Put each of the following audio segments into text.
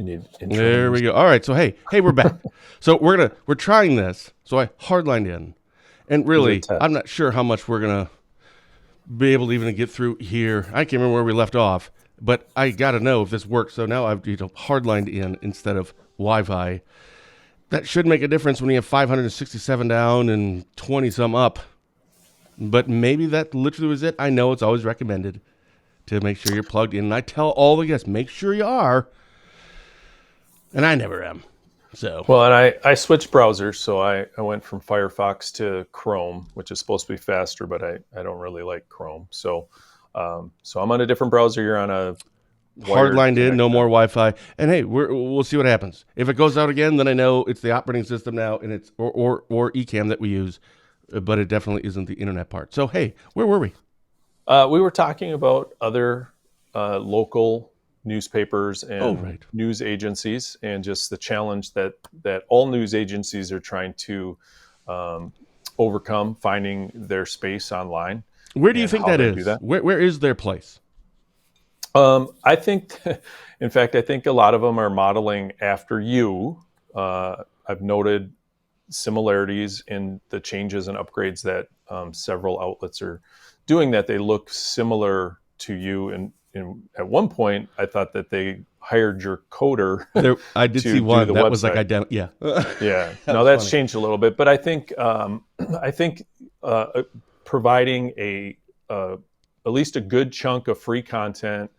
need There we go. All right. So hey, we're back. So we're trying this. So I hardlined in, and really, I'm not sure how much we're gonna be able to even get through here. I can't remember where we left off, but I got to know if this works. So now I've hardlined in instead of Wi-Fi. That should make a difference when you have 567 down and 20 some up. But maybe that literally was it. I know it's always recommended to make sure you're plugged in. And I tell all the guests, make sure you are. And I never am. So well, and I switched browsers, so I went from Firefox to Chrome, which is supposed to be faster, but I don't really like Chrome. So so I'm on a different browser. You're on a hardlined in, no more Wi-Fi. And hey, we'll see what happens. If it goes out again, then I know it's the operating system now, and it's or eCam that we use, but it definitely isn't the internet part. So hey, where were we? We were talking about other local newspapers and news agencies, and just the challenge that all news agencies are trying to overcome, finding their space online. Where do you think that is? Where is their place? I think, in fact, I think a lot of them are modeling after you. I've noted similarities in the changes and upgrades that several outlets are doing, that they look similar to you. And at one point, I thought that they hired your coder. I did see one that was like identical. Yeah, yeah. No, that's changed a little bit, but I think providing at least a good chunk of free content,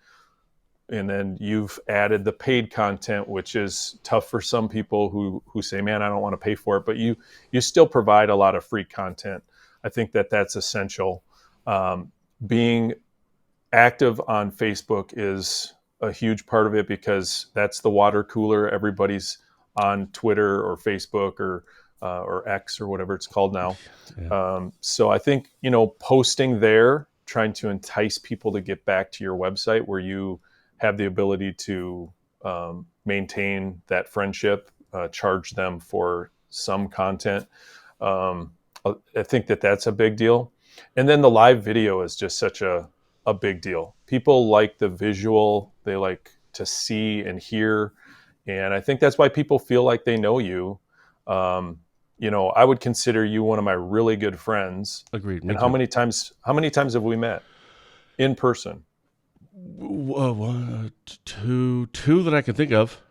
and then you've added the paid content, which is tough for some people who say, "Man, I don't want to pay for it," but you still provide a lot of free content. I think that's essential. Being active on Facebook is a huge part of it, because that's the water cooler. Everybody's on Twitter or Facebook or X or whatever it's called now. Yeah. So I think, posting there, trying to entice people to get back to your website where you have the ability to maintain that friendship, charge them for some content. I think that's a big deal. And then the live video is just such a big deal. People like the visual, they like to see and hear. And I think that's why people feel like they know you. I would consider you one of my really good friends. Agreed. And how many times have we met in person? One, two that I can think of.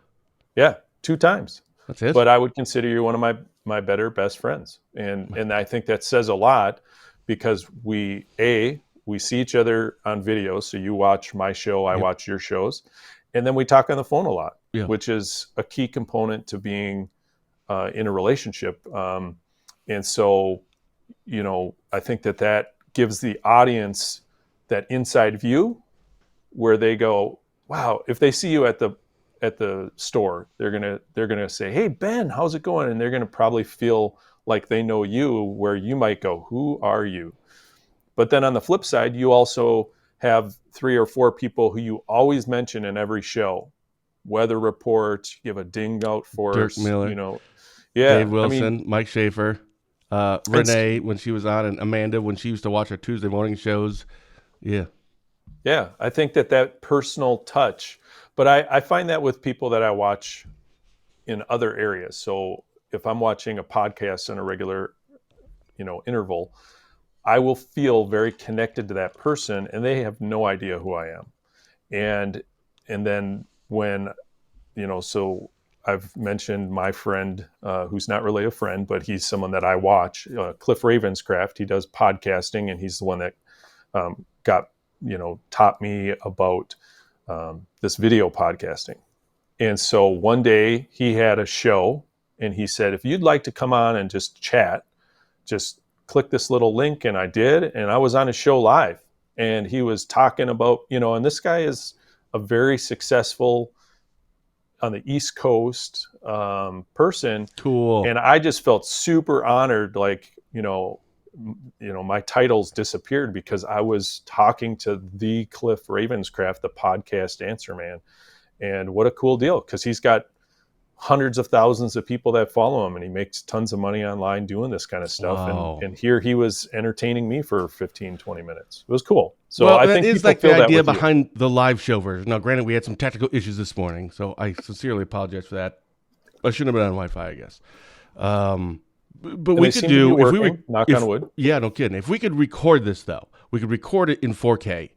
Yeah, 2 times. That's it. But I would consider you one of my best friends. And I think that says a lot, because we see each other on video. So you watch my show, I watch your shows. And then we talk on the phone a lot, which is a key component to being in a relationship. And so, I think that gives the audience that inside view, where they go, wow, if they see you at the store, they're gonna say, "Hey, Ben, how's it going?" And they're gonna probably feel like they know you, where you might go, "Who are you?" But then on the flip side, you also have 3 or 4 people who you always mention in every show. Weather Report, you have a ding out for Dirk us, Miller, Yeah, Dave Wilson, Mike Schaefer, Renee when she was on, and Amanda when she used to watch our Tuesday morning shows. Yeah. Yeah, I think that personal touch. But I find that with people that I watch in other areas. So if I'm watching a podcast in a regular, interval, I will feel very connected to that person, and they have no idea who I am. And then when, so I've mentioned my friend, who's not really a friend, but he's someone that I watch, Cliff Ravenscraft. He does podcasting, and he's the one that taught me about this video podcasting. And so one day he had a show, and he said, "If you'd like to come on and just chat, just click this little link." And I did, and I was on his show live, and he was talking about, and this guy is a very successful on the East Coast person. Cool. And I just felt super honored, like, my titles disappeared, because I was talking to the Cliff Ravenscraft, the podcast answer man. And what a cool deal, because he's got hundreds of thousands of people that follow him, and he makes tons of money online doing this kind of stuff. Wow. And here he was entertaining me for 15, 20 minutes. It was cool. So well, I that think is people like feel the that idea with you. behind the live show version. Now, granted, we had some technical issues this morning, so I sincerely apologize for that. I shouldn't have been on Wi-Fi, I guess. But And we they could seem to be do working, knock on wood. Yeah, no kidding. If we could record this though, we could record it in 4K.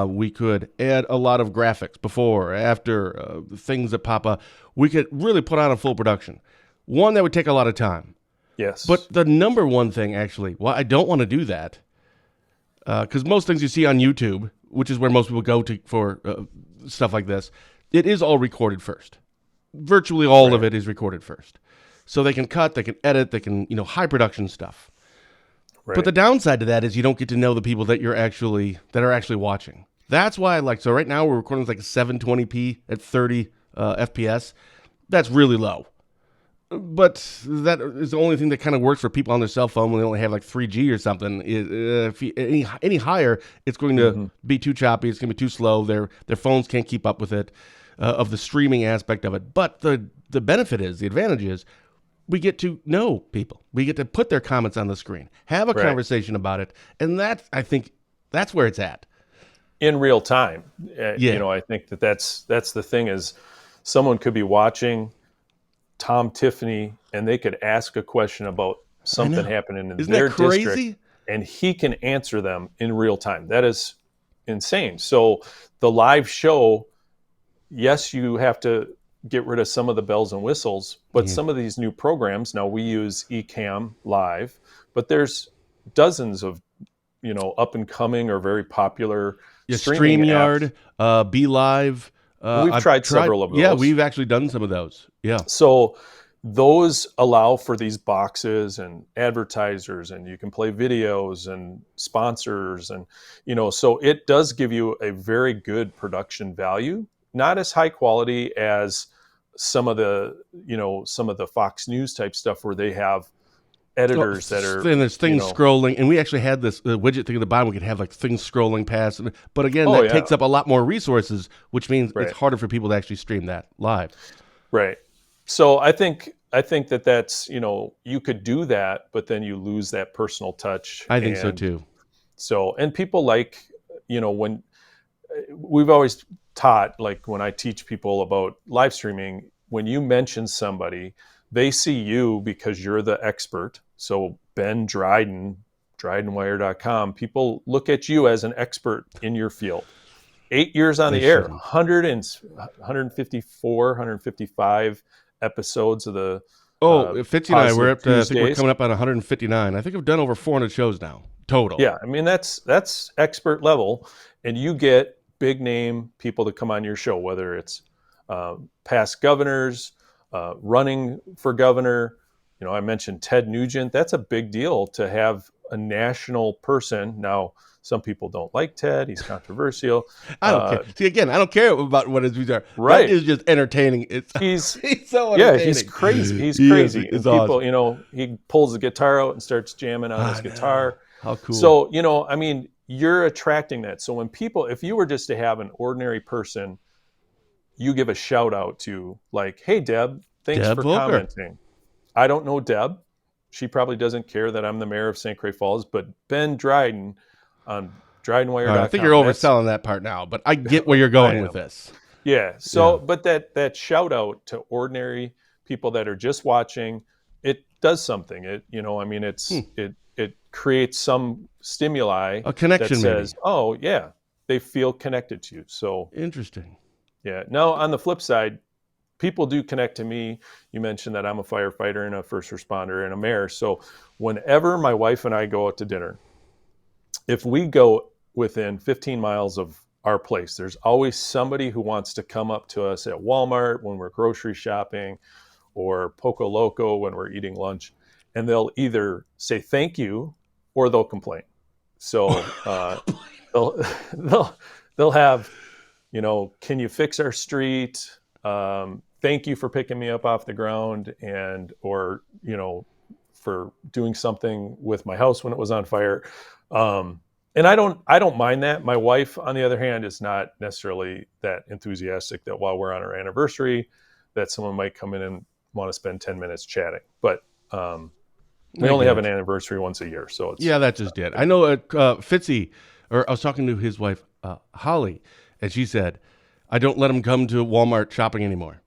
We could add a lot of graphics before, after, things that pop up. We could really put on a full production. One that would take a lot of time. Yes. But the number one thing, actually, well, I don't want to do that, because most things you see on YouTube, which is where most people go to for stuff like this, it is all recorded first. Virtually all of it is recorded first. So they can cut, they can edit, they can, high production stuff. Right. But the downside to that is you don't get to know the people that are actually watching. That's why so right now we're recording with like 720p at 30 FPS. That's really low. But that is the only thing that kind of works for people on their cell phone when they only have like 3G or something. If any higher, it's going to be too choppy. It's going to be too slow. Their phones can't keep up with it, of the streaming aspect of it. But the benefit is, the advantage is, we get to know people. We get to put their comments on the screen, have a conversation about it, and I think that's where it's at. In real time. Yeah. I think that's the thing is, someone could be watching Tom Tiffany and they could ask a question about something happening in their district, and he can answer them in real time. That is insane. So the live show, yes, you have to get rid of some of the bells and whistles, but some of these new programs, now we use Ecamm Live, but there's dozens of, up and coming or very popular streaming StreamYard, apps. Be Live. We've tried several of those. Yeah, we've actually done some of those. Yeah. So those allow for these boxes and advertisers, and you can play videos and sponsors, and so it does give you a very good production value. Not as high quality as some of the Fox News type stuff where they have editors that are. And there's things scrolling, and we actually had this widget thing at the bottom. We could have like things scrolling past, but again, that takes up a lot more resources, which means it's harder for people to actually stream that live. Right. So I think that's you could do that, but then you lose that personal touch. I think so too. So, and people like when we've always taught, like when I teach people about live streaming, when you mention somebody, they see you because you're the expert. So Ben Dryden, DrydenWire.com, people look at you as an expert in your field. 8 years on the air, 154, 155 episodes of the 59. We're up to, I think we're coming up on 159. I think I've done over 400 shows now total. Yeah, I mean that's expert level, and you get big name people to come on your show, whether it's past governors, running for governor. I mentioned Ted Nugent. That's a big deal to have a national person. Now, some people don't like Ted. He's controversial. I don't care. See, again, I don't care about what his views are. Right. That is just entertaining. He's so entertaining. Yeah, he's crazy. He's crazy. It's people, awesome. He pulls the guitar out and starts jamming on his guitar. How cool. So, I mean, you're attracting that. So when if you were just to have an ordinary person, you give a shout out to, like, hey, Deb, thanks for commenting. I don't know Deb. She probably doesn't care that I'm the mayor of St. Croix Falls, but Ben Dryden on DrydenWire.com. I think you're overselling that part now, but I get where you're going with this. Yeah. So, but that shout out to ordinary people that are just watching, it does something. It creates some stimuli, a connection that says, maybe. oh yeah, they feel connected to you. So interesting. Yeah. Now on the flip side, people do connect to me. You mentioned that I'm a firefighter and a first responder and a mayor. So whenever my wife and I go out to dinner, if we go within 15 miles of our place, there's always somebody who wants to come up to us at Walmart when we're grocery shopping, or Poco Loco when we're eating lunch, and they'll either say thank you or they'll complain. So they'll have, can you fix our street? Thank you for picking me up off the ground, or for doing something with my house when it was on fire. And I don't mind that. My wife, on the other hand, is not necessarily that enthusiastic that while we're on our anniversary that someone might come in and want to spend 10 minutes chatting. But we only have an anniversary once a year, so it's that's just it. I know Fitzy, or I was talking to his wife Holly, and she said, "I don't let him come to Walmart shopping anymore."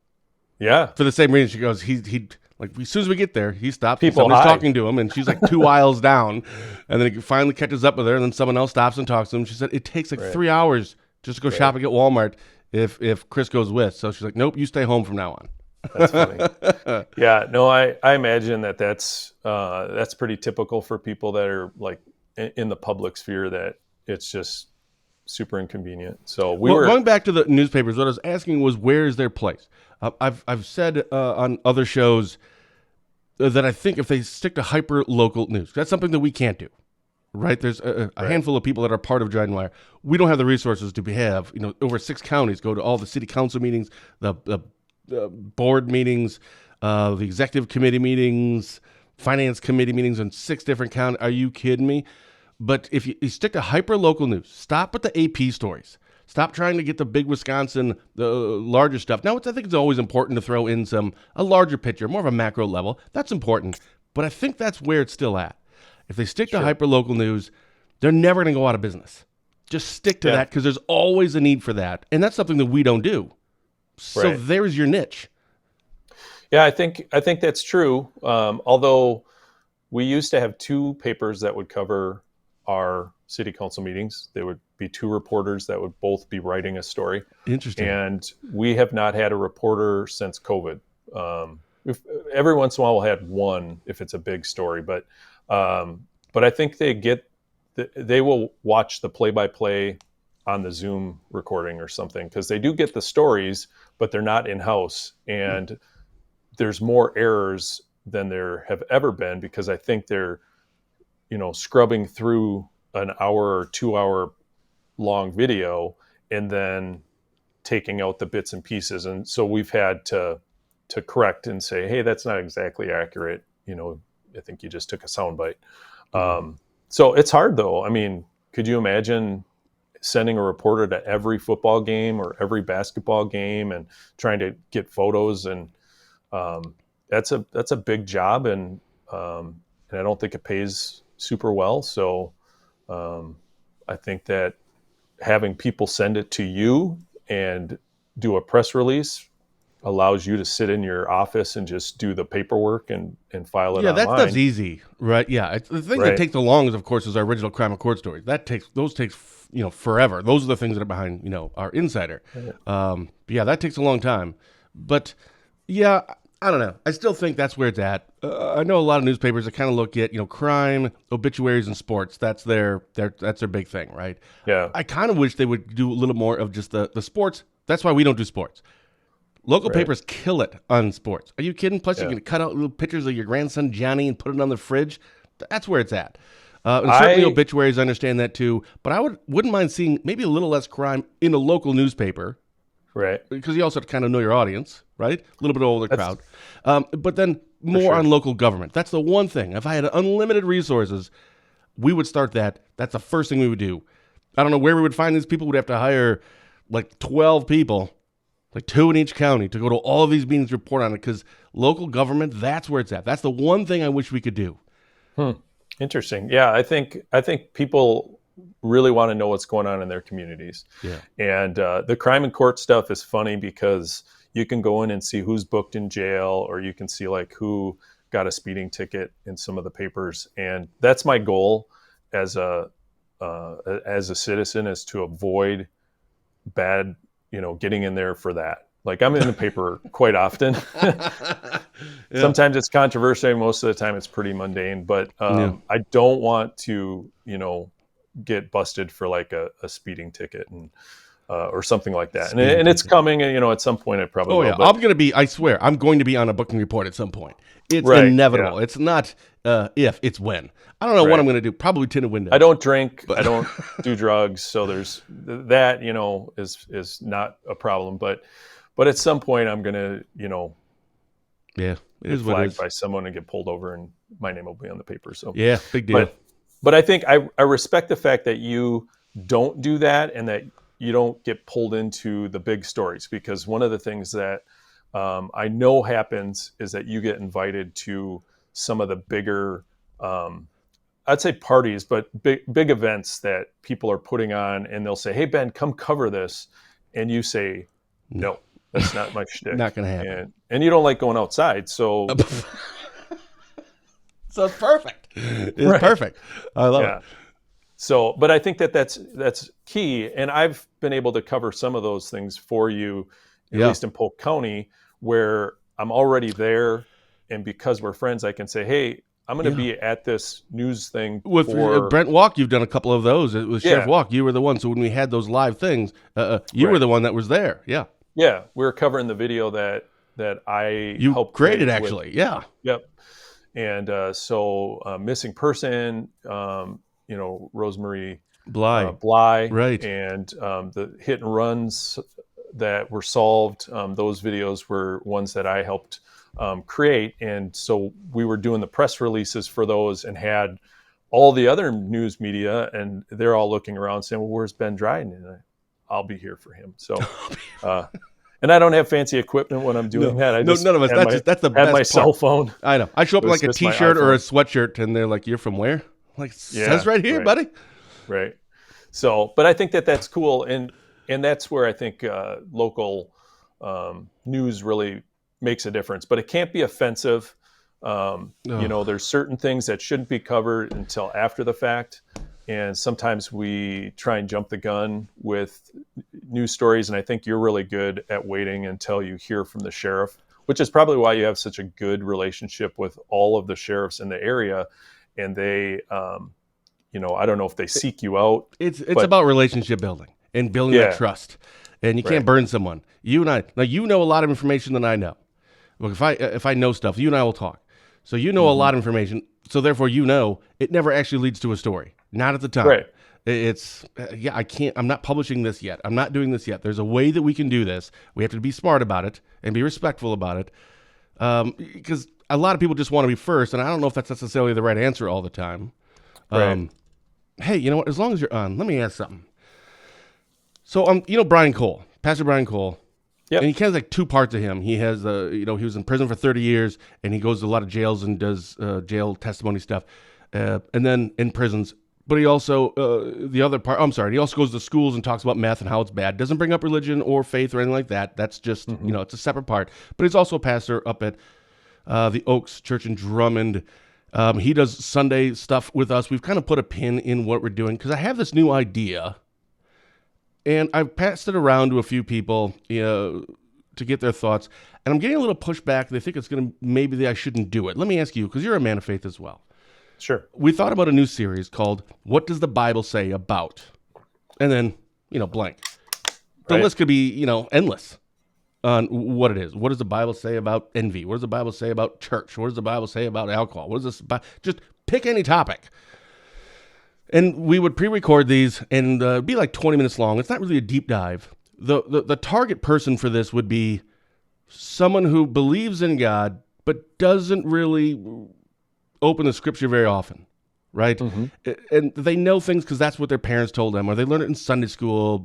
Yeah, for the same reason. She goes, he like as soon as we get there, he stops. People somebody's hide. talking to him, and she's like 2 aisles down, and then he finally catches up with her, and then someone else stops and talks to him. She said it takes like 3 hours just to go shopping at Walmart if Chris goes with. So she's like, "Nope, you stay home from now on." That's funny. Yeah, no, I imagine that's pretty typical for people that are like in the public sphere, that it's just super inconvenient. So going back to the newspapers, what I was asking was, where is their place? I've said on other shows that I think if they stick to hyper local news, that's something that we can't do. Right? There's a handful of people that are part of Giant Wire. We don't have the resources to have, over 6 counties go to all the city council meetings, the board meetings, the executive committee meetings, finance committee meetings in 6 different counties. Are you kidding me? But if you stick to hyper local news, stop with the AP stories. Stop trying to get the big Wisconsin, the larger stuff. Now, I think it's always important to throw in a larger picture, more of a macro level. That's important, but I think that's where it's still at. If they stick to hyper local news, they're never going to go out of business. Just stick to that, because there's always a need for that, and that's something that we don't do. So there's your niche. Yeah, I think that's true. Although we used to have 2 papers that would cover our city council meetings. There would be 2 reporters that would both be writing a story. Interesting. And we have not had a reporter since COVID. Every once in a while we'll have one if it's a big story, but I think they will watch the play-by-play on the Zoom recording or something, because they do get the stories, but they're not in-house, and there's more errors than there have ever been, because I think they're scrubbing through an hour or 2 hour long video and then taking out the bits and pieces. And so we've had to correct and say, hey, that's not exactly accurate. I think you just took a soundbite. So it's hard though. I mean, could you imagine sending a reporter to every football game or every basketball game and trying to get photos? And that's a big job. And I don't think it pays super well. So I think that having people send it to you and do a press release allows you to sit in your office and just do the paperwork and file it online. Yeah, that stuff's easy, right? Yeah, the thing that takes the longest, of course, is our original crime and court stories. Those takes forever. Those are the things that are behind our insider. But yeah, that takes a long time. But yeah, I don't know. I still think that's where it's at. I know a lot of newspapers that kind of look at crime, obituaries, and sports. That's their big thing, right? Yeah. I kind of wish they would do a little more of just the sports. That's why we don't do sports. Local papers kill it on sports. Are you kidding? Plus, you can cut out little pictures of your grandson Johnny and put it on the fridge. That's where it's at. And certainly obituaries, I understand that too. But I wouldn't mind seeing maybe a little less crime in a local newspaper. Right. Because you also have to kind of know your audience, right? A little bit older crowd. But then more on local government. That's the one thing. If I had unlimited resources, we would start that. That's the first thing we would do. I don't know where we would find these people. We'd have to hire like 12 people, like 2 in each county, to go to all of these meetings, report on it, because local government, that's where it's at. That's the one thing I wish we could do. Interesting. Yeah, I think people really want to know what's going on in their communities. Yeah. And the crime and court stuff is funny because you can go in and see who's booked in jail, or you can see like who got a speeding ticket in some of the papers. And that's my goal as a citizen, is to avoid bad, getting in there for that. Like, I'm in the paper quite often. Sometimes it's controversial. Most of the time it's pretty mundane, but I don't want to, get busted for like a speeding ticket or something like that. And it's coming, at some point I probably will. But I swear, I'm going to be on a booking report at some point. It's inevitable. Yeah. It's not if, it's when. I don't know what I'm going to do. Probably tint a window. I don't drink. I don't do drugs. So there's that, is not a problem. But at some point I'm going to, it is flagged by someone and get pulled over, and my name will be on the paper. So yeah, big deal. But I think I respect the fact that you don't do that and that you don't get pulled into the big stories, because one of the things that I know happens is that you get invited to some of the bigger, I'd say parties, but big events that people are putting on, and they'll say, "Hey Ben, come cover this," and you say, "No, that's not my shtick." Not going to happen. And you don't like going outside, so so it's perfect. It's perfect. I love it. So, but I think that's key, and I've been able to cover some of those things for you, at least in Polk County, where I'm already there, and because we're friends, I can say, "Hey, I'm going to be at this news thing." With Brent Walk, you've done a couple of those. It was Sheriff Walk. You were the one. So when we had those live things, you were the one that was there. Yeah. Yeah, we were covering the video that I helped created actually. With. Yeah. Yep. And so missing person, Rosemary Bly, right, and the hit and runs that were solved. Those videos were ones that I helped create, and so we were doing the press releases for those, and had all the other news media, and they're all looking around saying, "Well, where's Ben Dryden?" And I'll be here for him. So, and I don't have fancy equipment when I'm doing that. None of us. That's the best my part. Cell phone. I know. I show up in like a T-shirt or a sweatshirt, and they're like, "You're from where?" I'm like, says right here, buddy. Right. So, but I think that's cool, and that's where I think local news really makes a difference. But it can't be offensive. There's certain things that shouldn't be covered until after the fact. And sometimes we try and jump the gun with news stories. And I think you're really good at waiting until you hear from the sheriff, which is probably why you have such a good relationship with all of the sheriffs in the area. And they, I don't know if they seek you out. It's about relationship building and building that trust. And you can't burn someone. You and I, now you know a lot of information than I know. Look, if I know stuff, you and I will talk. So you know a lot of information. So therefore, it never actually leads to a story. Not at the time. Right. It's, I'm not publishing this yet. I'm not doing this yet. There's a way that we can do this. We have to be smart about it and be respectful about it. Because a lot of people just want to be first, and I don't know if that's necessarily the right answer all the time. Right. Hey, you know what? As long as you're on, let me ask something. So, Brian Cole, Pastor Brian Cole. Yep. And he kind of like two parts of him. He has, he was in prison for 30 years, and he goes to a lot of jails and does jail testimony stuff, and then in prisons. But he also, he also goes to schools and talks about meth and how it's bad. Doesn't bring up religion or faith or anything like that. That's just, it's a separate part. But he's also a pastor up at the Oaks Church in Drummond. He does Sunday stuff with us. We've kind of put a pin in what we're doing because I have this new idea. And I've passed it around to a few people, to get their thoughts. And I'm getting a little pushback. They think it's maybe I shouldn't do it. Let me ask you, because you're a man of faith as well. Sure. We thought about a new series called What Does the Bible Say About? And then, blank. The list could be, endless on what it is. What does the Bible say about envy? What does the Bible say about church? What does the Bible say about alcohol? What does this just pick any topic. And we would pre-record these and be like 20 minutes long. It's not really a deep dive. The target person for this would be someone who believes in God but doesn't really open the scripture very often, right? Mm-hmm. And they know things because that's what their parents told them, or they learn it in Sunday school,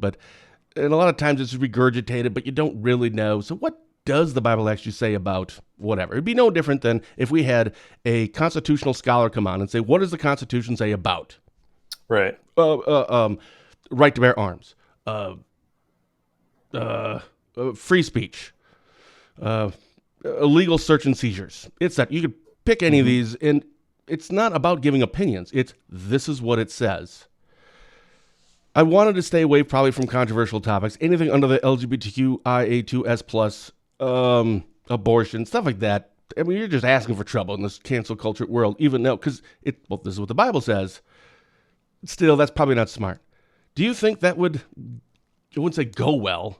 and a lot of times it's regurgitated, but you don't really know. So what does the Bible actually say about whatever? It'd be no different than if we had a constitutional scholar come on and say, what does the Constitution say about? Right. Right to bear arms, free speech, illegal search and seizures. It's that you could pick any of these, and it's not about giving opinions. This is what it says. I wanted to stay away probably from controversial topics, anything under the LGBTQIA2S+, abortion, stuff like that. I mean, you're just asking for trouble in this cancel culture world, even though, because this is what the Bible says. Still, that's probably not smart. Do you think that I wouldn't say go well,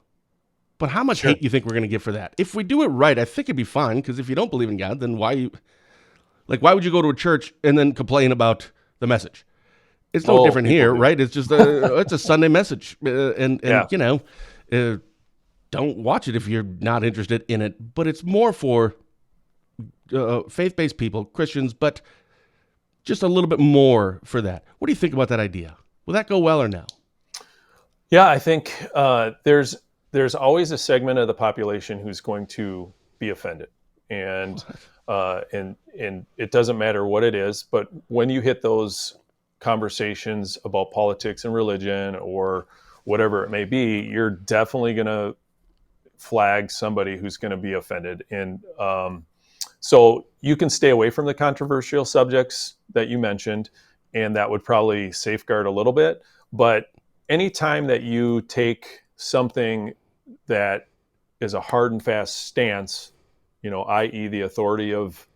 but how much hate do you think we're going to get for that? If we do it right, I think it'd be fine, because if you don't believe in God, then why would you go to a church and then complain about the message? It's no different here, right? It's just it's a Sunday message, and don't watch it if you're not interested in it. But it's more for faith-based people, Christians, but just a little bit more for that. What do you think about that idea? Will that go well or no? Yeah, I think there's always a segment of the population who's going to be offended. And it doesn't matter what it is, but when you hit those conversations about politics and religion or whatever it may be, you're definitely going to flag somebody who's going to be offended. And so you can stay away from the controversial subjects that you mentioned, and that would probably safeguard a little bit. But anytime that you take something that is a hard and fast stance, i.e. the authority of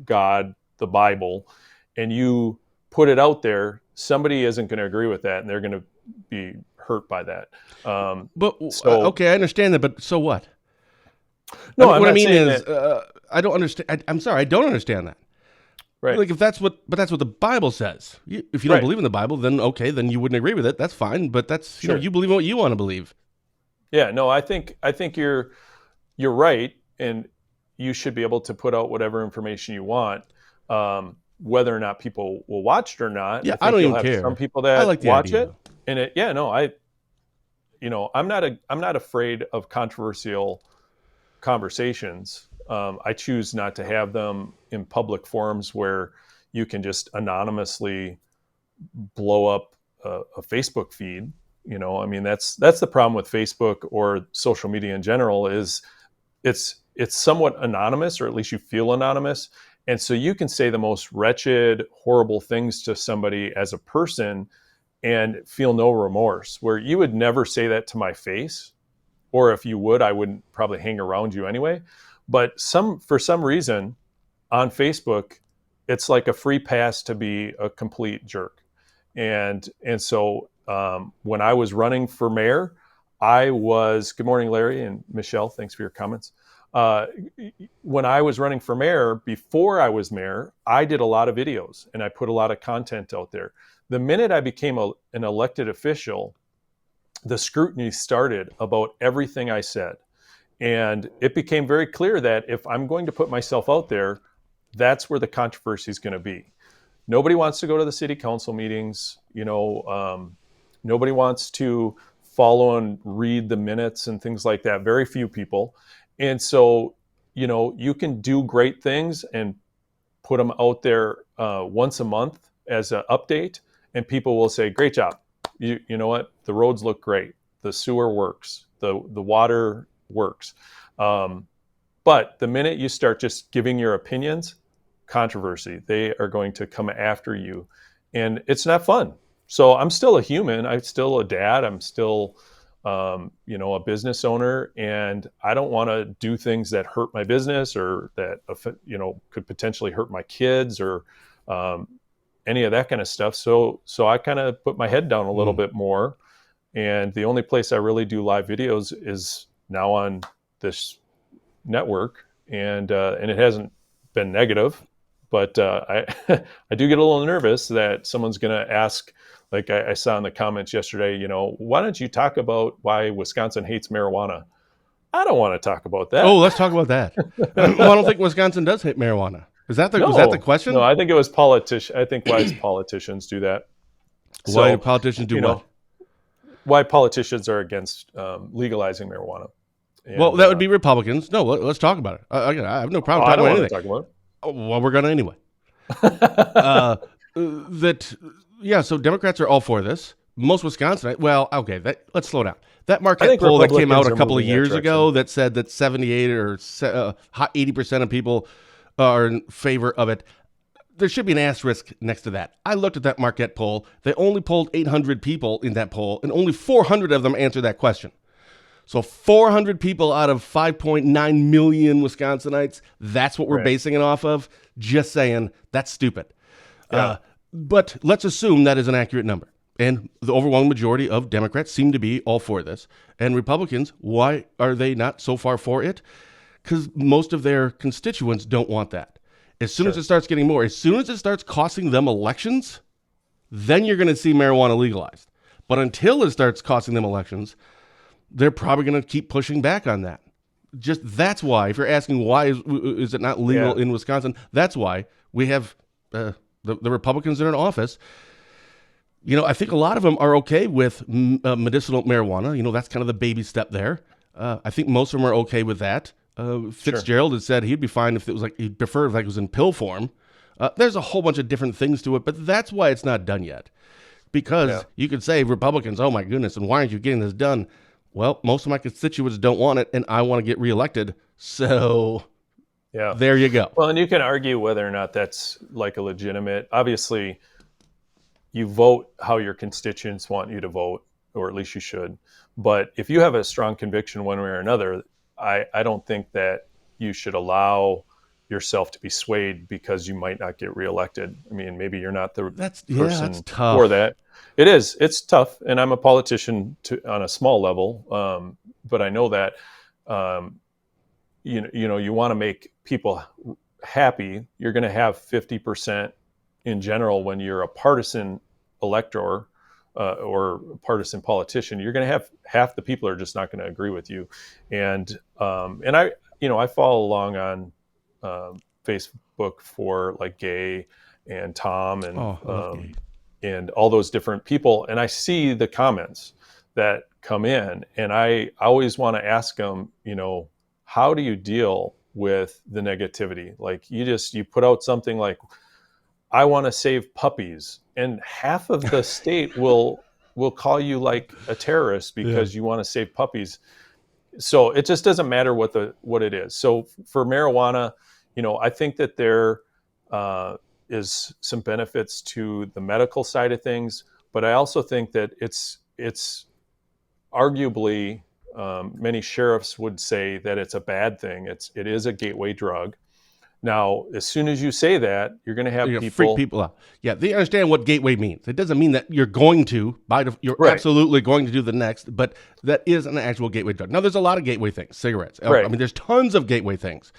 God, the Bible, and you put it out there, somebody isn't going to agree with that, and they're going to be hurt by that. Okay, I understand that, but so what? No, what I mean is, I don't understand. I'm sorry, I don't understand that. Right. Like, that's what the Bible says. If you don't believe in the Bible, then okay, then you wouldn't agree with it. That's fine, but that's Sure. You believe in what you want to believe. Yeah, no, I think you're right, and you should be able to put out whatever information you want, whether or not people will watch it or not. Yeah, I don't even care. Some people that like watch idea. it, and I'm not afraid of controversial conversations. I choose not to have them in public forums where you can just anonymously blow up a Facebook feed. That's the problem with Facebook or social media in general, is it's somewhat anonymous, or at least you feel anonymous. And so you can say the most wretched, horrible things to somebody as a person and feel no remorse, where you would never say that to my face. Or if you would, I wouldn't probably hang around you anyway. But for some reason on Facebook, it's like a free pass to be a complete jerk. And so when I was running for mayor, good morning, Larry and Michelle, thanks for your comments. When I was running for mayor, before I was mayor, I did a lot of videos and I put a lot of content out there. The minute I became an elected official, the scrutiny started about everything I said. And it became very clear that if I'm going to put myself out there, that's where the controversy is going to be. Nobody wants to go to the city council meetings. Nobody wants to follow and read the minutes and things like that. Very few people. And so, you can do great things and put them out there once a month as an update, and people will say, great job. You know what? The roads look great. The sewer works. The water works. But the minute you start just giving your opinions, controversy, they are going to come after you. And it's not fun. So I'm still a human. I'm still a dad. I'm still, a business owner. And I don't want to do things that hurt my business or that, could potentially hurt my kids or any of that kind of stuff. So I kind of put my head down a little bit more. And the only place I really do live videos is now on this network. And it hasn't been negative, but I do get a little nervous that someone's going to ask, like I saw in the comments yesterday, why don't you talk about why Wisconsin hates marijuana? I don't want to talk about that. Oh, let's talk about that. Well, I don't think Wisconsin does hate marijuana. Was that the question? No, I think it was politicians. I think why politicians do that. Why do politicians do what? Why politicians are against legalizing marijuana. And, well, that would be Republicans. No, let's talk about it. I have no problem talking about anything. Talk about it. Well, we're going to anyway. So Democrats are all for this. Most Wisconsinites, let's slow down. That Marquette poll that came out a couple of years ago that said that 78 or 80% of people are in favor of it, there should be an asterisk next to that. I looked at that Marquette poll. They only polled 800 people in that poll, and only 400 of them answered that question. So 400 people out of 5.9 million Wisconsinites, that's what we're basing it off of. Just saying, that's stupid. Yeah. But let's assume that is an accurate number. And the overwhelming majority of Democrats seem to be all for this. And Republicans, why are they not so far for it? Because most of their constituents don't want that. As soon as it starts getting more, as soon as it starts costing them elections, then you're going to see marijuana legalized. But until it starts costing them elections, they're probably going to keep pushing back on that. Just that's why, if you're asking why is it not legal in Wisconsin, that's why we have the Republicans that are in office. I think a lot of them are okay with medicinal marijuana. That's kind of the baby step there. I think most of them are okay with that. Fitzgerald had said he'd be fine if it was like, he'd prefer if it was in pill form. There's a whole bunch of different things to it, but that's why it's not done yet. Because you could say Republicans, oh my goodness, and why aren't you getting this done? Well, most of my constituents don't want it, and I want to get reelected. So there you go. Well, and you can argue whether or not that's like a legitimate, obviously you vote how your constituents want you to vote, or at least you should. But if you have a strong conviction one way or another, I don't think that you should allow yourself to be swayed because you might not get reelected. I mean, maybe you're not the person for that. It's tough. And I'm a politician on a small level. But I know that, you want to make people happy. You're going to have 50% in general when you're a partisan elector or partisan politician. You're going to have half the people are just not going to agree with you. And I follow along on Facebook for like Gay and Tom and all those different people. And I see the comments that come in, and I always want to ask them, how do you deal with the negativity? Like you put out something like, I want to save puppies, and half of the state will call you like a terrorist because you want to save puppies. So it just doesn't matter what it is. So for marijuana, I think that there is some benefits to the medical side of things, but I also think that it's arguably many sheriffs would say that it's a bad thing. It is a gateway drug. Now, as soon as you say that, you're going to have people freak people out. Yeah, they understand what gateway means. It doesn't mean that you're going to absolutely going to do the next, but that is an actual gateway drug. Now, there's a lot of gateway things. Cigarettes. Right. I mean, there's tons of gateway things.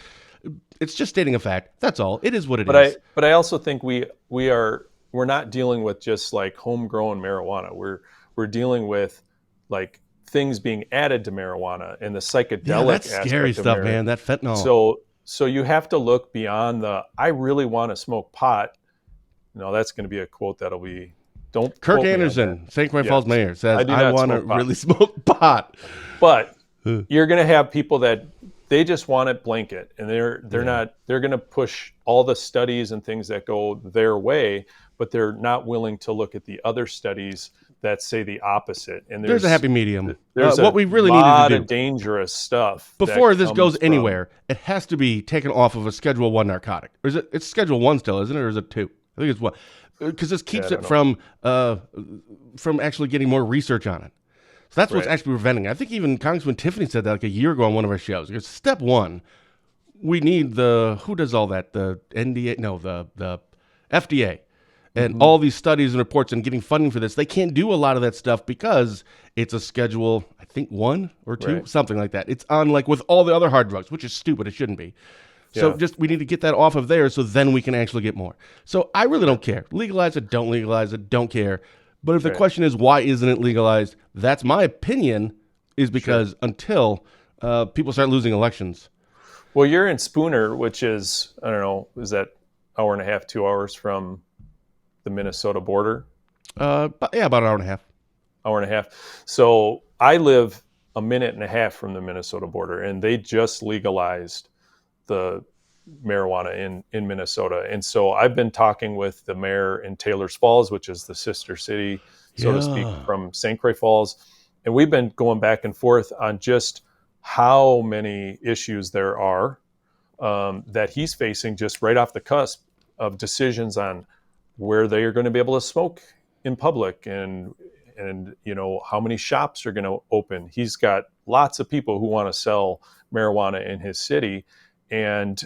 It's just stating a fact. That's all. It is what it is. But I also think we're not dealing with just like homegrown marijuana. We're dealing with like things being added to marijuana and the psychedelic that's scary stuff, man. That fentanyl. So you have to look beyond I really want to smoke pot. No, that's going to be a quote that'll be, don't Kirk Anderson, St. Croix Falls mayor, says, I want to really smoke pot. But you're going to have people that they just want it blanket, and they're going to push all the studies and things that go their way, but they're not willing to look at the other studies that say the opposite. And there's a happy medium. There's what we really need to do. A lot of dangerous stuff. Before this goes anywhere, it has to be taken off of a Schedule 1 narcotic. Or is it's Schedule 1 still, isn't it? Or is it 2? I think it's 1. Because this keeps it from actually getting more research on it. So that's what's actually preventing it. I think even Congressman Tiffany said that like a year ago on one of our shows. Because step 1, we need who does all that? The NDA? No, the FDA. And all these studies and reports and getting funding for this, they can't do a lot of that stuff because it's a Schedule, I think 1 or 2, something like that. It's on like with all the other hard drugs, which is stupid. It shouldn't be. So we need to get that off of there so then we can actually get more. So I really don't care. Legalize it, don't legalize it, don't care. But if the question is why isn't it legalized, that's my opinion, is because until people start losing elections. Well, you're in Spooner, which is, I don't know, is that hour and a half, 2 hours from the Minnesota border? About an hour and a half. Hour and a half. So I live a minute and a half from the Minnesota border, and they just legalized the marijuana in Minnesota. And so I've been talking with the mayor in Taylor's Falls, which is the sister city, so to speak, from St. Croix Falls. And we've been going back and forth on just how many issues there are that he's facing just right off the cusp of decisions on where they are going to be able to smoke in public and how many shops are going to open. He's got lots of people who want to sell marijuana in his city, and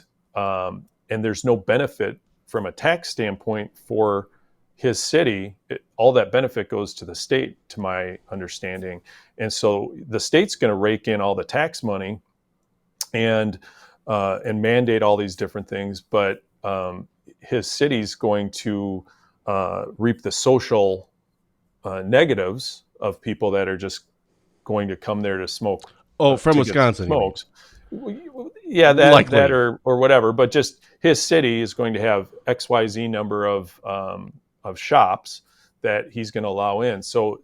there's no benefit from a tax standpoint for his city. All that benefit goes to the state, to my understanding. And so the state's going to rake in all the tax money and mandate all these different things, but his city's going to reap the social negatives of people that are just going to come there to smoke. Oh, from Wisconsin. Smokes. Yeah, that or whatever. But just his city is going to have XYZ number of shops that he's going to allow in. So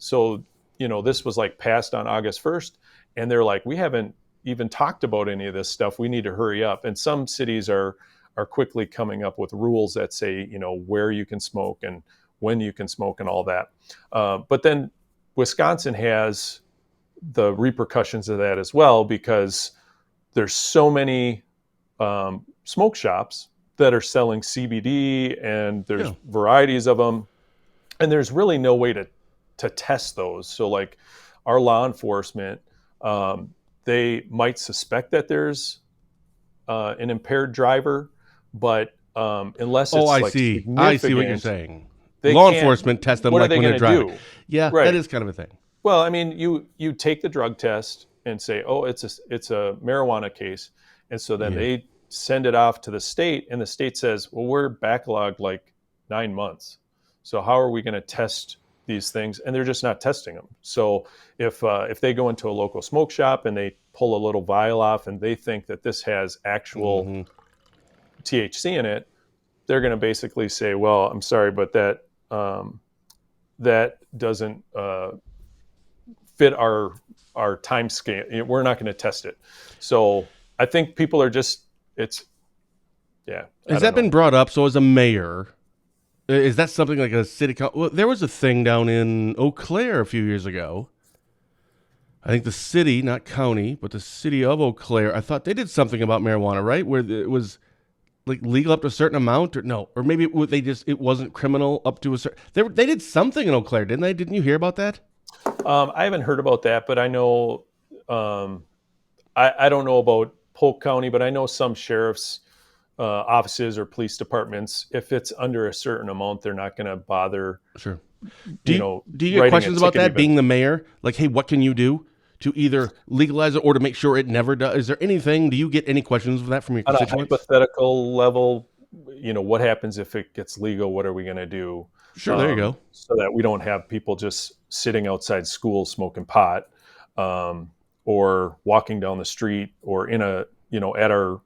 this was like passed on August 1st, and they're like, we haven't even talked about any of this stuff. We need to hurry up. And some cities are quickly coming up with rules that say, where you can smoke and when you can smoke and all that. But then Wisconsin has the repercussions of that as well, because there's so many smoke shops that are selling CBD, and there's varieties of them, and there's really no way to test those. So like our law enforcement, they might suspect that there's an impaired driver, but unless it's I see what you're saying. Law enforcement test them like when they're driving. Do? Yeah, right. That is kind of a thing. Well, I mean, you take the drug test and say, oh, it's a marijuana case, and so then they send it off to the state, and the state says, well, we're backlogged like 9 months, so how are we going to test these things? And they're just not testing them. So if they go into a local smoke shop and they pull a little vial off and they think that this has actual THC in it, they're going to basically say, well, I'm sorry, but that doesn't fit our time scale. We're not going to test it. So I think people are just, has that been brought up? So as a mayor, is that something like a city council? Well, there was a thing down in Eau Claire a few years ago. I think the city, not county, but the city of Eau Claire, I thought they did something about marijuana, right? Where it was like legal up to a certain amount, or maybe it wasn't criminal up to a certain. They did something in Eau Claire, didn't they? Didn't you hear about that? I haven't heard about that, but I know. I don't know about Polk County, but I know some sheriff's offices or police departments, if it's under a certain amount, they're not going to bother. Sure. Do you get questions about that, being the mayor? Like, hey, what can you do to either legalize it or to make sure it never does? Is there anything? Do you get any questions of that from your constituents? On a hypothetical level, what happens if it gets legal? What are we going to do? Sure, there you go. So that we don't have people just sitting outside schools smoking pot, or walking down the street, or in at our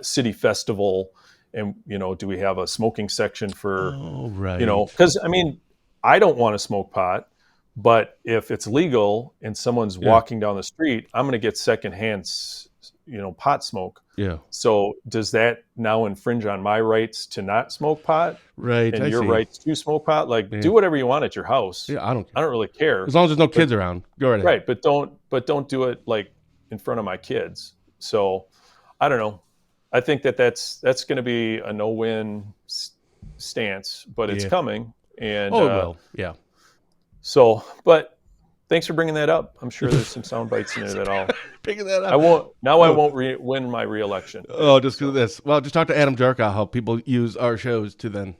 city festival, and do we have a smoking section for? Oh, right. Because I mean, I don't want to smoke pot, but if it's legal and someone's walking down the street, I'm going to get secondhand, pot smoke. Yeah. So does that now infringe on my rights to not smoke pot? Right. And your rights to smoke pot? Like, do whatever you want at your house. Yeah, I don't really care. As long as there's no kids around. Go right ahead. Right, but don't do it like in front of my kids. So I don't know. I think that's going to be a no-win stance, but it's coming. And well, yeah. So, but thanks for bringing that up. I'm sure there's some sound bites in there that I'll picking that up. I won't win my reelection. Oh, just because of this. Well, just talk to Adam Jarkow how people use our shows to then,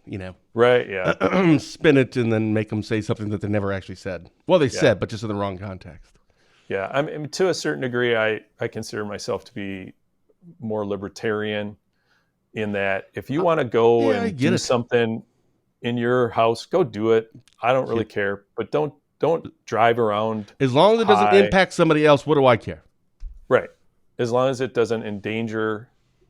right, yeah, spin it and then make them say something that they never actually said. Well, they said, but just in the wrong context. Yeah, I mean, to a certain degree, I consider myself to be more libertarian, in that if you want to go and do something in your house, go do it. I don't really care, but don't drive around. As long as it doesn't impact somebody else, what do I care? Right. As long as it doesn't endanger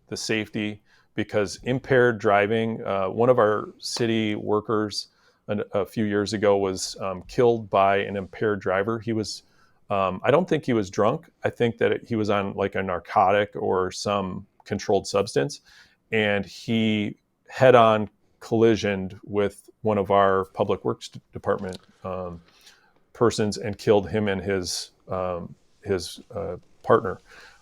the safety, because impaired driving, one of our city workers a few years ago was killed by an impaired driver. He was, I don't think he was drunk. I think that he was on like a narcotic or some controlled substance, and he head-on collisioned with one of our public works department persons and killed him and his partner.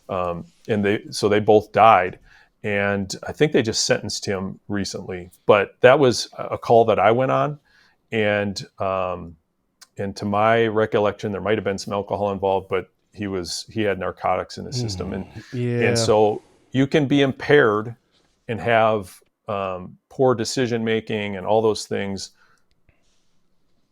And they both died. And I think they just sentenced him recently, but that was a call that I went on. And to my recollection, there might've been some alcohol involved, but he had narcotics in the system. And so you can be impaired and have poor decision-making and all those things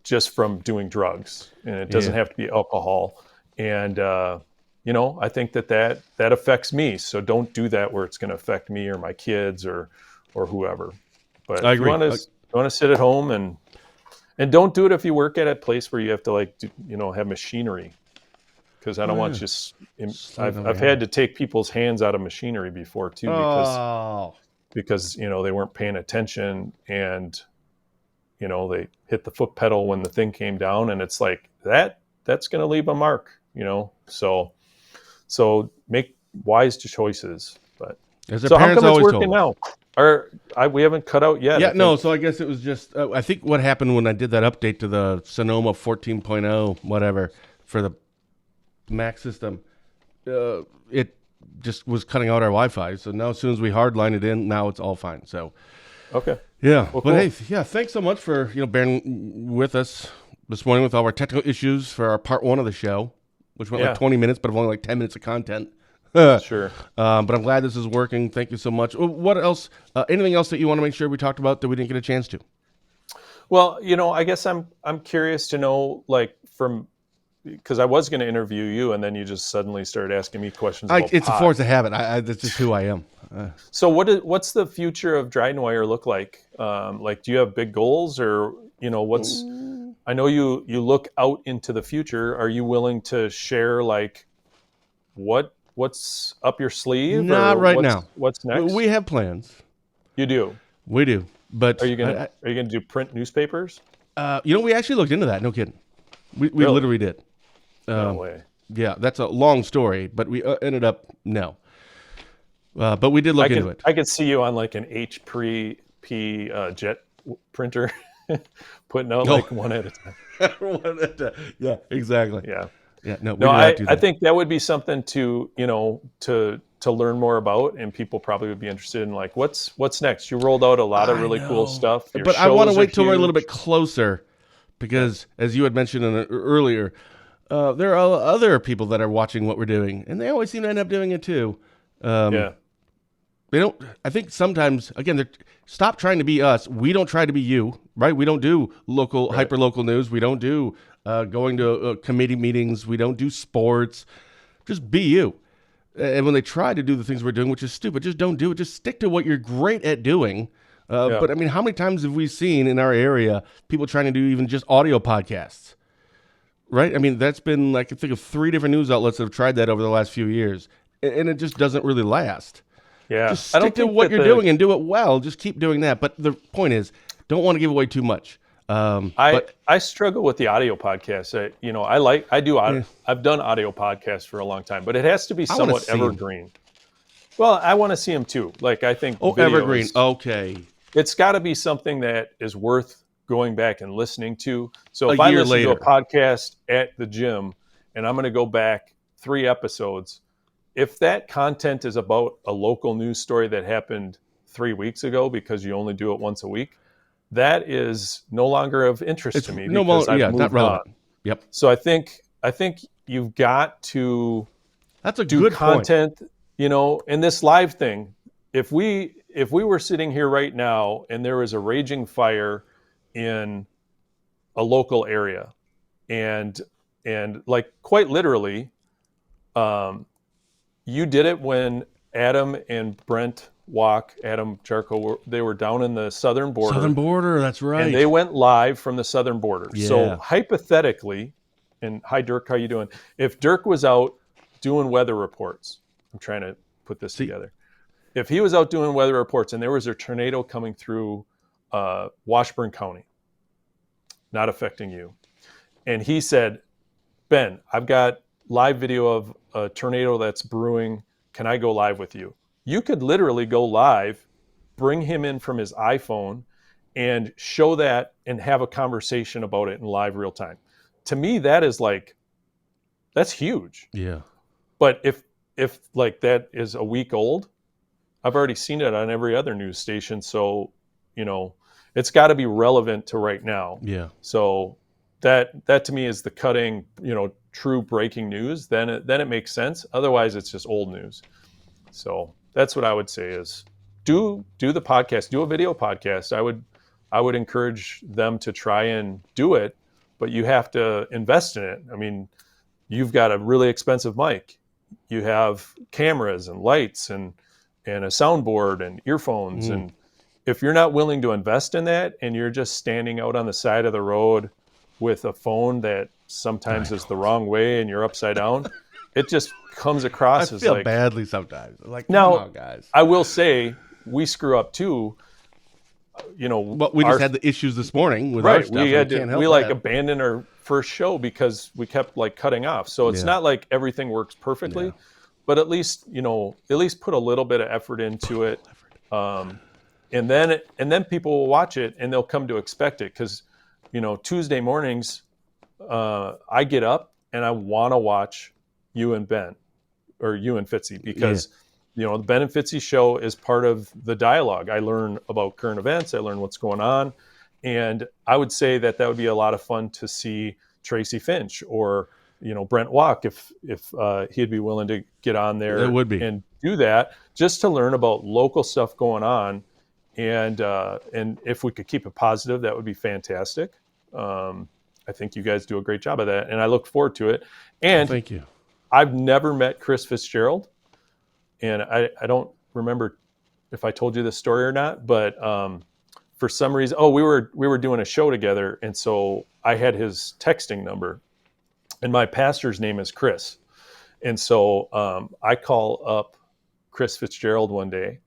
just from doing drugs. And it doesn't have to be alcohol. And, I think that affects me. So don't do that where it's going to affect me or my kids or whoever. But I agree. If you want to sit at home and don't do it if you work at a place where you have to have machinery. Because I don't want just, I've had to take people's hands out of machinery before too, because they weren't paying attention, and they hit the foot pedal when the thing came down, and it's like that's going to leave a mark, so So make wise choices. But As their so how parents come it's always working told us. now? We haven't cut out yet. Yeah, no. So I guess it was just. I think what happened when I did that update to the Sonoma 14.0 whatever for the Mac system, it just was cutting out our Wi-Fi. So now as soon as we hardline it in, now it's all fine. So Okay. yeah, Well, but cool. hey, yeah, thanks so much for bearing with us this morning with all our technical issues for our part 1 of the show, which went like 20 minutes, but only like 10 minutes of content. Sure. But I'm glad this is working. Thank you so much. What else? Anything else that you want to make sure we talked about that we didn't get a chance to? Well, I guess I'm curious to know, like, because I was going to interview you, and then you just suddenly started asking me questions about It's pot. a force of habit. That's just who I am. So what's the future of Dryden Wire look like? Like, do you have big goals, or what's? I know you look out into the future. Are you willing to share, like, what's up your sleeve? Not or right now. What's next? We have plans. You do. We do. But Are you gonna do print newspapers? we actually looked into that. No kidding. We Really? literally did. No way. Yeah, that's a long story, but we ended up no. But we did look into it. I could see you on like an HP jet printer, putting out like one at a time. Yeah, exactly. Yeah. Yeah. No, we No, did not do that. I think that would be something to to learn more about, and people probably would be interested in, like, what's next. You rolled out a lot of really cool stuff. Your But I want to shows wait are till we're a little huge. bit closer, because as you had mentioned earlier, there are other people that are watching what we're doing, and they always seem to end up doing it too. Yeah. They don't. I think sometimes, again, stop trying to be us. We don't try to be you, right? We don't do hyper local news. We don't do going to committee meetings. We don't do sports. Just be you. And when they try to do the things we're doing, which is stupid, just don't do it. Just stick to what you're great at doing. But I mean, how many times have we seen in our area people trying to do even just audio podcasts? Right? I mean, that's been, like, I think of 3 different news outlets that have tried that over the last few years, and it just doesn't really last. Yeah. Just stick to what you're doing and do it well. Just keep doing that. But the point is, don't want to give away too much. I struggle with the audio podcast. I've done audio podcasts for a long time, but it has to be somewhat evergreen. Well, I want to see them too. Like, I think evergreen. Okay. It's got to be something that is worth going back and listening to. So if A I year listen later. to a podcast at the gym and I'm going to go back 3 episodes, if that content is about a local news story that happened 3 weeks ago because you only do it once a week, that is no longer of interest to me because I've moved not relevant. on. Yep. So I think you've got to That's a do good content, in this live thing. If we were sitting here right now and there was a raging fire in a local area, and like, quite literally, you did it when Adam and Brent Adam Jarko, they were down in the southern border. Southern border, that's right. And they went live from the southern border. Yeah. So hypothetically, and hi Dirk, how you doing? If Dirk was out doing weather reports, I'm trying to put this together. If he was out doing weather reports and there was a tornado coming through Washburn County, not affecting you, and he said, Ben, I've got live video of a tornado that's brewing. Can I go live with you? You could literally go live, bring him in from his iPhone, and show that and have a conversation about it in live real time. To me, that's huge. Yeah. But if like that is a week old, I've already seen it on every other news station. So, it's got to be relevant to right now. Yeah. So that to me is the cutting, true breaking news. Then it makes sense. Otherwise, it's just old news. So that's what I would say is do the podcast, do a video podcast. I would encourage them to try and do it, but you have to invest in it. I mean, you've got a really expensive mic. You have cameras and lights and a soundboard and earphones. And if you're not willing to invest in that and you're just standing out on the side of the road with a phone that sometimes is the wrong way and you're upside down, it just comes across as feel like badly sometimes. Like, now, come on, guys. I will say we screw up too. But we just had the issues this morning with our stuff. We abandoned our first show because we kept, like, cutting off. So it's not like everything works perfectly, but at least put a little bit of effort into it. And then people will watch it and they'll come to expect it. Cause Tuesday mornings, I get up and I want to watch you and Ben or you and Fitzy because, the Ben and Fitzy show is part of the dialogue. I learn about current events. I learn what's going on. And I would say that would be a lot of fun to see Tracy Finch or, Brent Walk if he'd be willing to get on there and do that just to learn about local stuff going on. And if we could keep it positive, that would be fantastic. I think you guys do a great job of that, and I look forward to it. And thank you. I've never met Chris Fitzgerald, and I don't remember if I told you this story or not, but for some reason, we were doing a show together, and so I had his texting number, and my pastor's name is Chris, and so I call up Chris Fitzgerald one day,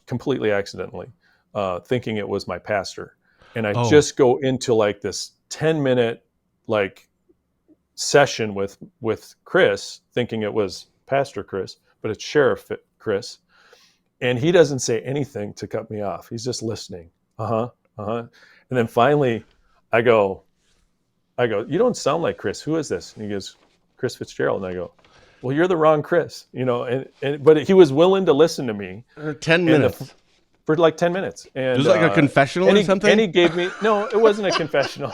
completely accidentally, thinking it was my pastor, and I just go into like this 10-minute session with Chris, thinking it was Pastor Chris, but it's Sheriff Chris, and he doesn't say anything to cut me off. He's just listening. And then finally, I go, you don't sound like Chris. Who is this? And he goes, Chris Fitzgerald. And I go, well, you're the wrong Chris. But he was willing to listen to me. 10 minutes. For like 10 minutes. And it was like a confessional or something? And he gave me, no, it wasn't a confessional.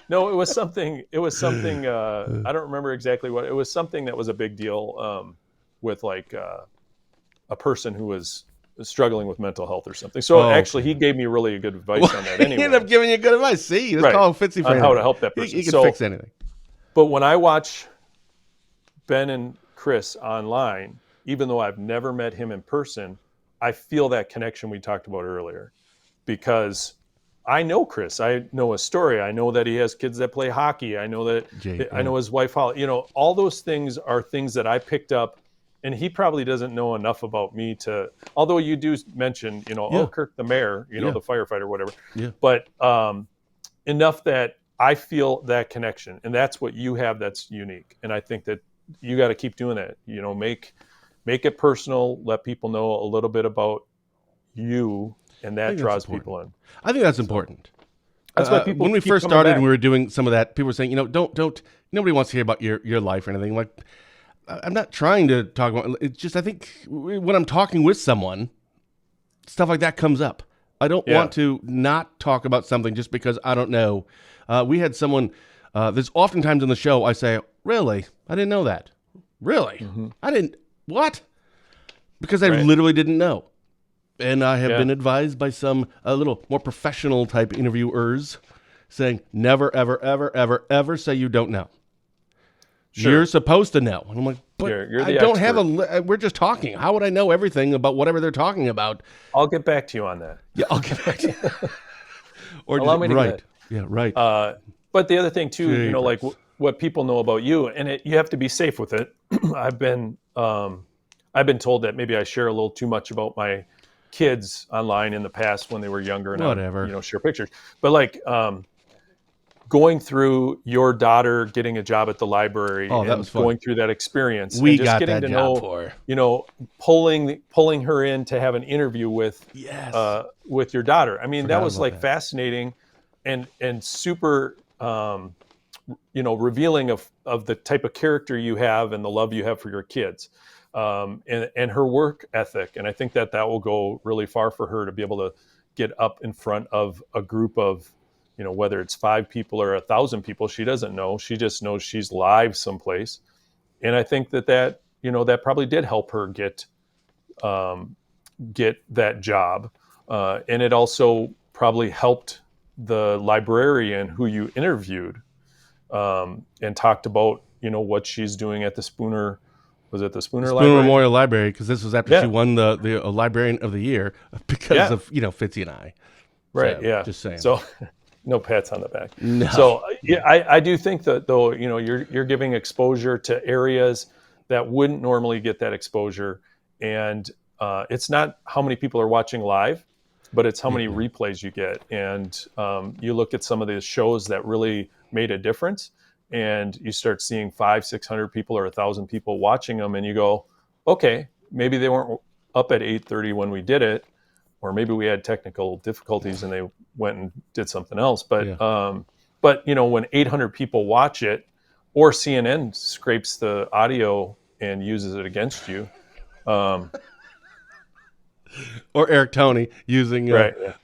No, it was something, I don't remember exactly what, it was something that was a big deal with a person who was struggling with mental health or something. So actually he gave me really good advice on that anyway. He ended up giving you good advice. See, just call Fitzy for on how to help that person. He can fix anything. But when I watch Ben and Chris online, even though I've never met him in person, I feel that connection we talked about earlier because I know Chris. I know his story. I know that he has kids that play hockey. I know that I know his wife, Holly. All those things are things that I picked up, and he probably doesn't know enough about me to. Although you do mention, Kirk the mayor, the firefighter, whatever. Yeah. But enough that I feel that connection, and that's what you have. That's unique, and I think that you got to keep doing that. Make it personal. Let people know a little bit about you, and that draws people in. I think that's important. That's why people. When we first started, and we were doing some of that, people were saying, don't. Nobody wants to hear about your life or anything. Like, I'm not trying to talk about. It's just I think when I'm talking with someone, stuff like that comes up. I don't want to not talk about something just because I don't know. We had someone. There's oftentimes in the show I say, "Really? I didn't know that. Really? Mm-hmm. I didn't." What? Because I literally didn't know. And I have been advised by some a little more professional type interviewers saying, never, ever, ever, ever, ever say you don't know. Sure. You're supposed to know. And I'm like, but I don't have we're just talking. How would I know everything about whatever they're talking about? I'll get back to you on that. Yeah, I'll get back to you. Or allow me to get it. Yeah, right. But the other thing too, like what people know about you, and you have to be safe with it. I've been told that maybe I share a little too much about my kids online in the past when they were younger, and I share pictures. But going through your daughter getting a job at the library and going through that experience, we and just got getting that to job know, for pulling her in to have an interview with your daughter. I mean, that was fascinating and super revealing of the type of character you have and the love you have for your kids. And her work ethic. And I think that will go really far for her to be able to get up in front of a group of, whether it's 5 people or 1,000 people, she doesn't know. She just knows she's live someplace. And I think that probably did help her get that job. And it also probably helped the librarian who you interviewed and talked about, what she's doing at the Spooner. Was it the Spooner Library? Memorial Library, because this was after she won the Librarian of the Year because of Fitzy and I. Right. So, just saying. So, no pats on the back. No. So I do think that though you're giving exposure to areas that wouldn't normally get that exposure, and it's not how many people are watching live, but it's how many replays you get, and you look at some of the shows that really made a difference. And you start seeing 500-600 people or 1,000 people watching them, and you go, okay, maybe they weren't up at 8:30 when we did it, or maybe we had technical difficulties and they went and did something else. But when 800 people watch it, or CNN scrapes the audio and uses it against you. Or Eric Toney using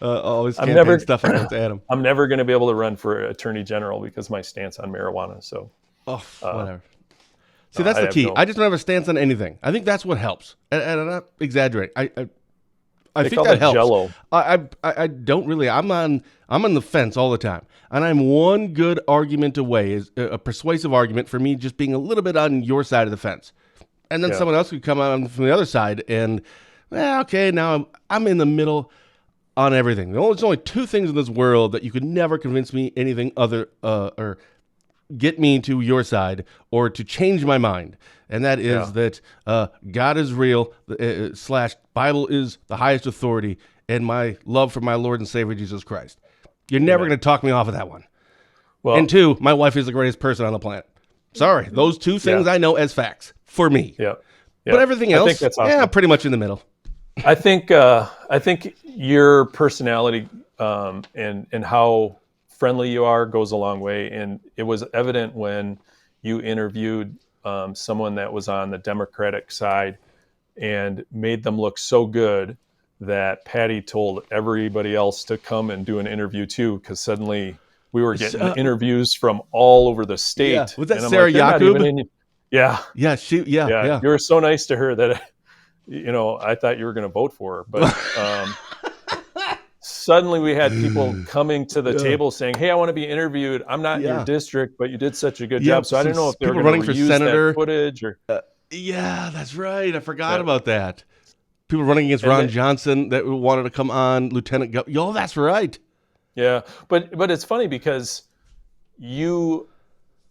all his campaign stuff against Adam. I'm never going to be able to run for attorney general because my stance on marijuana. So, whatever. See, that's the key. I just don't have a stance on anything. I think that's what helps. And I'm not exaggerating. I think that helps. Jello. I don't really. I'm on the fence all the time, and I'm one good argument away, is a persuasive argument for me just being a little bit on your side of the fence, and then someone else could come on from the other side and. Okay, now I'm in the middle on everything. There's only two things in this world that you could never convince me anything other or get me to your side or to change my mind. And that is that God is real, / Bible is the highest authority, and my love for my Lord and Savior Jesus Christ. You're never going to talk me off of that one. Well, and two, my wife is the greatest person on the planet. Sorry, those two things I know as facts for me. Yeah. But everything else, I think that's awesome. Pretty much in the middle. I think your personality and how friendly you are goes a long way, and it was evident when you interviewed someone that was on the Democratic side and made them look so good that Patty told everybody else to come and do an interview too, because suddenly we were getting interviews from all over the state. Yeah. Was that Sarah Yakub? Yeah. Yeah. Yeah. You were so nice to her that. I thought you were going to vote for her, but suddenly we had people coming to the table saying, "Hey, I want to be interviewed. I'm not in your district, but you did such a good job." So I don't know if they were going to reuse that footage or. Yeah, that's right. I forgot about that. People running against Ron Johnson that wanted to come on, Lieutenant Governor. Yo, that's right. Yeah, but it's funny because you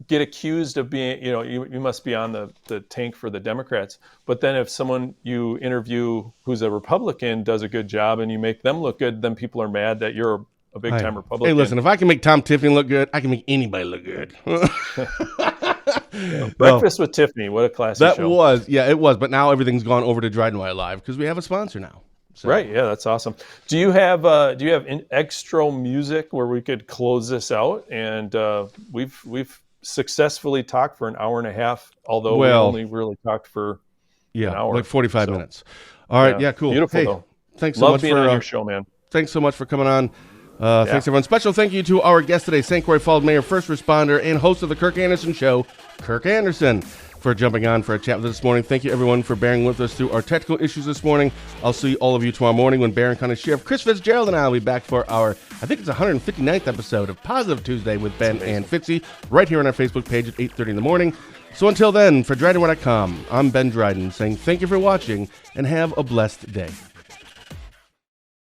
get accused of being, you must be on the tank for the Democrats. But then if someone you interview who's a Republican does a good job and you make them look good, then people are mad that you're a big time Republican. Hey, listen, if I can make Tom Tiffany look good, I can make anybody look good. Breakfast with Tiffany, what a classic show. It was. But now everything's gone over to Dryden White Live because we have a sponsor now. So. Right, yeah, that's awesome. Do you have extra music where we could close this out? And we've successfully talked for an hour and a half, although we only really talked for an hour. Like 45 minutes. All right, cool. Beautiful, though. Thanks so much being on your show, man. Thanks so much for coming on. Thanks, everyone. Special thank you to our guest today, St. Croix Falls Mayor, first responder, and host of the Kirk Anderson Show, Kirk Anderson, for jumping on for a chat with us this morning. Thank you, everyone, for bearing with us through our technical issues this morning. I'll see all of you tomorrow morning when Barron County Sheriff Chris Fitzgerald and I will be back for our, I think it's 159th episode of Positive Tuesday with Ben and Fitzy, right here on our Facebook page at 8:30 in the morning. So until then, for DrydenWare.com, I'm Ben Dryden saying thank you for watching and have a blessed day.